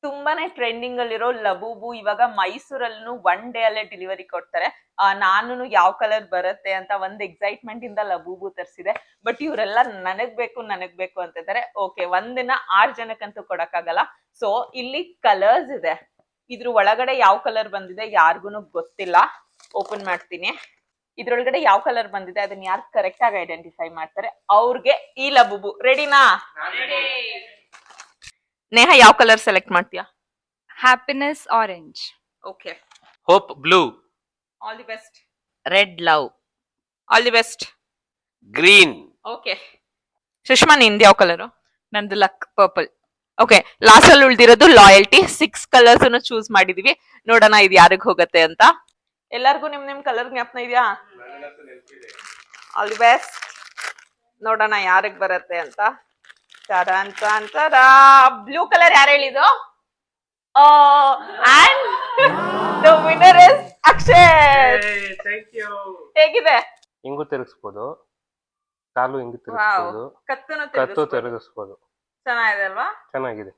ತುಂಬಾನೇ ಟ್ರೆಂಡಿಂಗ್ ಅಲ್ಲಿರೋ ಲಬೂಬು ಇವಾಗ ಮೈಸೂರಲ್ಲೂ 1 ಡೇ ಅಲ್ಲೇ ಡೆಲಿವರಿ ಕೊಡ್ತಾರೆ. ನಾನು ಯಾವ ಕಲರ್ ಬರುತ್ತೆ ಅಂತ ಒಂದ್ ಎಕ್ಸೈಟ್ಮೆಂಟ್ ಇಂದ ಲಬೂಬು ತರಿಸಿದೆ. ಬಟ್ ಇವರೆಲ್ಲ ನನಗ್ ಬೇಕು ಅಂತ ಇದಾರೆ. ಓಕೆ, ಒಂದಿನ 6 ಜನಕ್ಕಂತೂ ಕೊಡಕ್ಕಾಗಲ್ಲ. ಸೊ ಇಲ್ಲಿ ಕಲರ್ಸ್ ಇದೆ. ಇದ್ರ ಒಳಗಡೆ ಯಾವ ಕಲರ್ ಬಂದಿದೆ ಯಾರಿಗೂ ಗೊತ್ತಿಲ್ಲ. ಓಪನ್ ಮಾಡ್ತೀನಿ. ಇದ್ರೊಳಗಡೆ ಯಾವ ಕಲರ್ ಬಂದಿದೆ ಅದನ್ನ ಯಾರು ಕರೆಕ್ಟ್ ಆಗಿ ಐಡೆಂಟಿಫೈ ಮಾಡ್ತಾರೆ ಅವ್ರಿಗೆ ಈ ಲಬೂಬು. ರೆಡಿನಾ? ನೇಹ, ಯಾವ ಕಲರ್ ಸೆಲೆಕ್ಟ್ ಮಾಡ್ತೀಯಾ? Happiness orange. Okay, hope blue, all the best. Red love, all the best. Green. Okay, Sushma ನಿಂದ ಯಾವ ಕಲರ್? ನಂದು ಲಕ್ ಪರ್ಪಲ್. ಓಕೆ, ಲಾಸ್ಟ್ ಅಲ್ಲಿ ಉಳ್ದಿರೋದು ಲಾಯಲ್ಟಿ. 6 ಕಲರ್ಸ್ ಚೂಸ್ ಮಾಡಿದೀವಿ. ನೋಡೋಣ ಇದು ಯಾರಿಗ್ ಹೋಗತ್ತೆ ಅಂತ. ಎಲ್ಲಾರ್ಗು ನಿಮ್ ಕಲರ್ ಜ್ಞಾಪನ ಇದೆಯಾ? All the best. ನೋಡೋಣ ಯಾರಿಗ್ ಬರತ್ತೆ ಅಂತ. ಬ್ಲೂ ಕಲರ್ ಯಾರು ಹೇಳಿದ್ದು? And the winner is Akshay. ಹೇಗಿದೆ? ಹಿಂಗು ತಿರುಗಿಸ್ಬೋದು, ಕಾಲು ಹಿಂಗು ತಿರುಗಿಸ್ಬೋದು, ಕತ್ತನ್ನು ಕತ್ತು ತಿರುಗಿಸ್ಬೋದು. ಚೆನ್ನಾಗಿದೆ ಅಲ್ವಾ? ಚೆನ್ನಾಗಿದೆ.